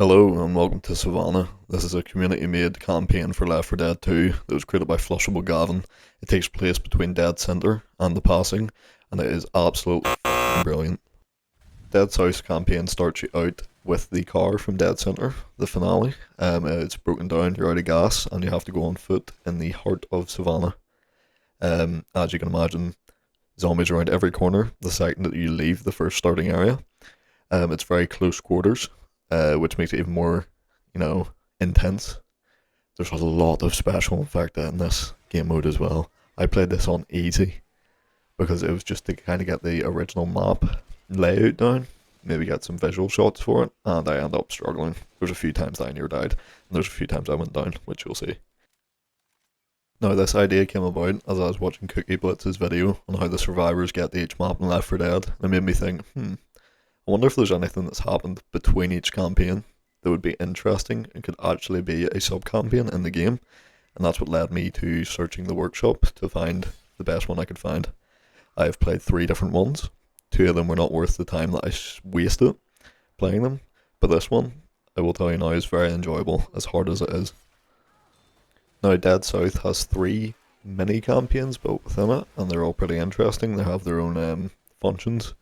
Hello and welcome to Savannah. This is a community-made campaign for Left 4 Dead 2 that was created by FlushableGavin. It takes place between Dead Center and The Passing, and it is absolutely brilliant. Dead South campaign starts you out with the car from Dead Center, the finale. It's broken down, you're out of gas, and you have to go on foot in the heart of Savannah. As you can imagine, zombies around every corner the second that you leave the first starting area. It's very close quarters. Which makes it even more, intense. There's a lot of special effect in this game mode as well. I played this on easy because it was just to kind of get the original map layout down, maybe get some visual shots for it, and I ended up struggling. There's a few times I near died, and there's a few times I went down, which you'll see. Now, this idea came about as I was watching Cookie Blitz's video on how the survivors get to each map in Left 4 Dead, and it made me think, I wonder if there's anything that's happened between each campaign that would be interesting and could actually be a sub-campaign in the game, and that's what led me to searching the workshop to find the best one I could find. I have played 3 different ones. 2 of them were not worth the time that I wasted playing them, but this one, I will tell you now, is very enjoyable, as hard as it is. Now, Dead South has 3 mini campaigns built within it, and they're all pretty interesting. They have their own functions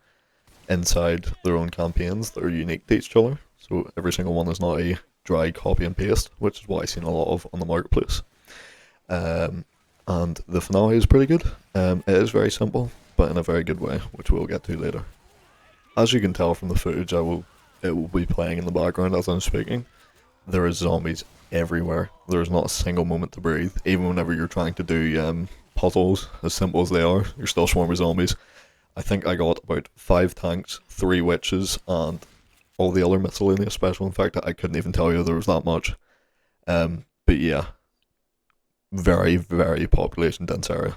inside their own campaigns that are unique to each other, so every single one is not a dry copy and paste, which is what I've seen a lot of on the marketplace. And the finale is pretty good. It is very simple, but in a very good way, which we'll get to later. As you can tell from the footage it will be playing in the background as I'm speaking, there is zombies everywhere. There is not a single moment to breathe. Even whenever you're trying to do puzzles, as simple as they are, you're still swarming with zombies. I think I got about 5 tanks, 3 witches, and all the other miscellaneous special. In fact, I couldn't even tell you there was that much. But yeah, very, very population dense area.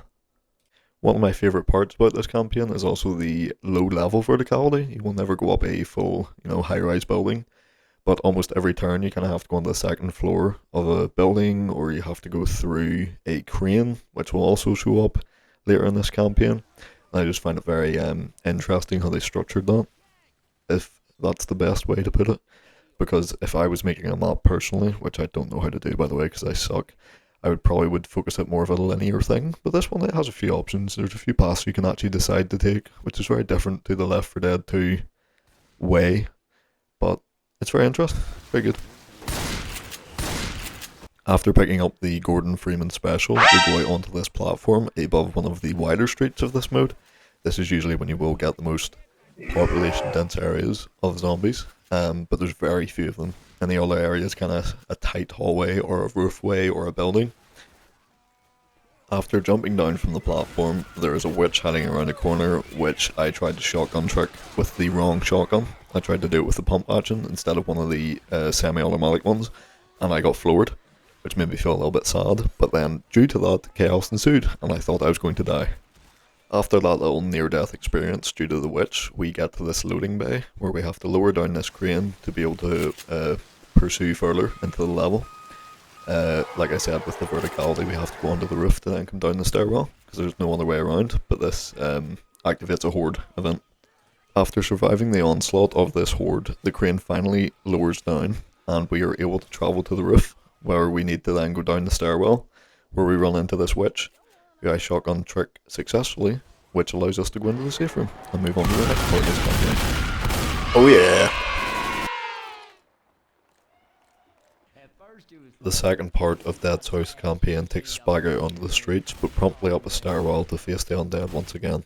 One of my favourite parts about this campaign is also the low level verticality. You will never go up a full, high-rise building, but almost every turn you kind of have to go on the second floor of a building, or you have to go through a crane, which will also show up later in this campaign. I just find it very interesting how they structured that, if that's the best way to put it. Because if I was making a map personally, which I don't know how to do by the way because I suck, I would focus it more of a linear thing. But this one, it has a few options. There's a few paths you can actually decide to take, which is very different to the Left 4 Dead 2 way. But it's very interesting, very good. After picking up the Gordon Freeman special, we go out onto this platform above one of the wider streets of this mode. This is usually when you will get the most population dense areas of zombies, but there's very few of them. And the other area is kind of a tight hallway or a roofway or a building. After jumping down from the platform, there is a witch hiding around a corner, which I tried to shotgun trick with the wrong shotgun. I tried to do it with the pump action instead of one of the semi-automatic ones, and I got floored, which made me feel a little bit sad, but then due to that, chaos ensued, and I thought I was going to die. After that little near-death experience due to the witch, we get to this loading bay, where we have to lower down this crane to be able to pursue further into the level. Like I said, with the verticality, we have to go onto the roof to then come down the stairwell, because there's no other way around, but this activates a horde event. After surviving the onslaught of this horde, the crane finally lowers down, and we are able to travel to the roof, where we need to then go down the stairwell, where we run into this witch, who I shotgun trick successfully, which allows us to go into the safe room and move on to the next part of this campaign. Oh yeah! The second part of Dead South's campaign takes us back out onto the streets, but promptly up a stairwell to face the undead once again.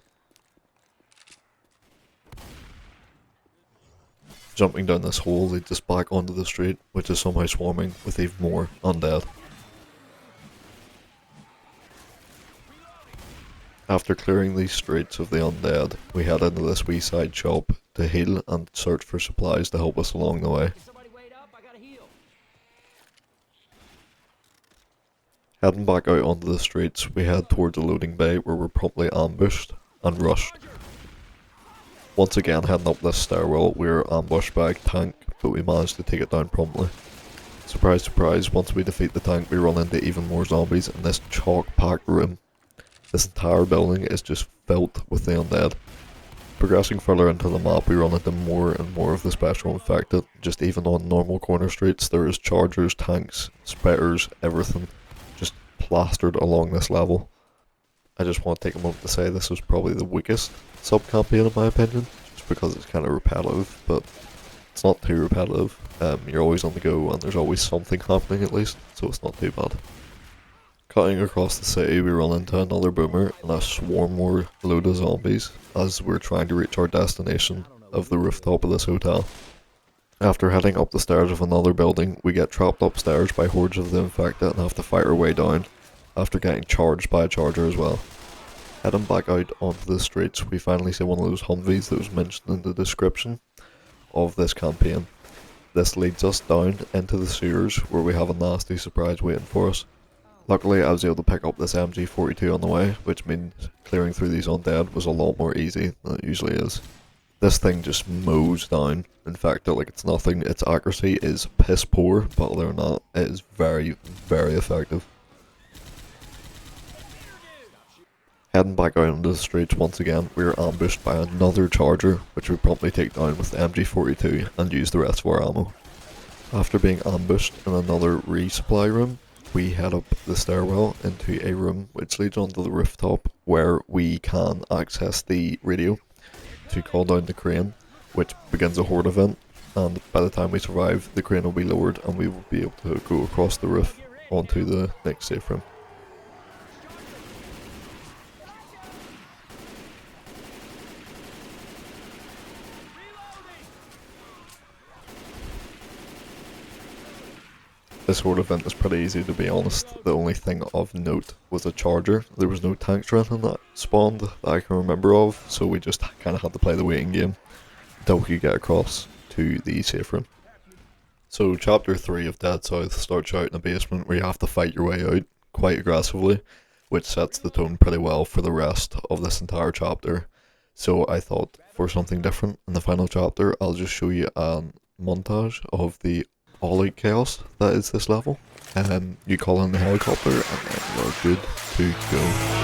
Jumping down this hole leads us back onto the street, which is somehow swarming with even more undead. After clearing these streets of the undead, we head into this wee side shop to heal and search for supplies to help us along the way. Heading back out onto the streets, we head towards a loading bay where we're promptly ambushed and rushed. Once again, heading up this stairwell, we were ambushed by a tank, but we managed to take it down promptly. Surprise, surprise, once we defeat the tank, we run into even more zombies in this chock-packed room. This entire building is just filled with the undead. Progressing further into the map, we run into more and more of the special infected. Just even on normal corner streets, there is chargers, tanks, spitters, everything just plastered along this level. I just want to take a moment to say this was probably the weakest sub-campaign in my opinion, just because it's kind of repetitive, but it's not too repetitive. You're always on the go and there's always something happening at least, so it's not too bad. Cutting across the city, we run into another boomer and a swarm more load of zombies as we're trying to reach our destination of the rooftop of this hotel. After heading up the stairs of another building, we get trapped upstairs by hordes of the infected and have to fight our way down, after getting charged by a charger as well. Heading back out onto the streets, we finally see one of those Humvees that was mentioned in the description of this campaign. This leads us down into the sewers where we have a nasty surprise waiting for us. Luckily I was able to pick up this MG42 on the way, which means clearing through these undead was a lot more easy than it usually is. This thing just mows down. In fact, like it's nothing. Its accuracy is piss poor, but other than that, it is very, very effective. Heading back out into the streets once again, we are ambushed by another charger, which we promptly take down with the MG42 and use the rest of our ammo. After being ambushed in another resupply room, we head up the stairwell into a room which leads onto the rooftop where we can access the radio to call down the crane, which begins a horde event, and by the time we survive, the crane will be lowered and we will be able to go across the roof onto the next safe room. This horde event is pretty easy, to be honest. The only thing of note was a charger. There was no tanks or anything that spawned that I can remember of, so we just kind of had to play the waiting game until we could get across to the safe room. So chapter 3 of Dead South starts out in a basement where you have to fight your way out quite aggressively, which sets the tone pretty well for the rest of this entire chapter. So I thought, for something different in the final chapter, I'll just show you a montage of the all-out chaos that is this level. You call in the helicopter and then you're good to go.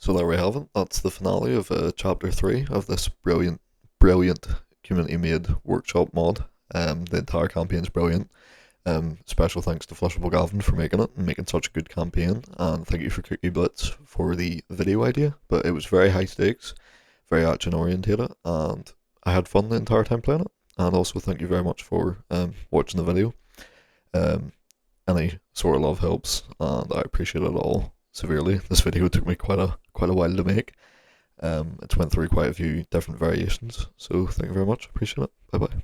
So there we have it. That's the finale of chapter 3 of this brilliant community made workshop mod. The entire campaign's brilliant. Special thanks to FlushableGavin for making it and making such a good campaign, and thank you for Cookie Blitz for the video idea. But it was very high stakes, very action orientated, and I had fun the entire time playing it. And also thank you very much for watching the video. Any sort of love helps, and I appreciate it all severely. This video took me quite a while to make. It's went through quite a few different variations, so thank you very much, appreciate it. Bye bye.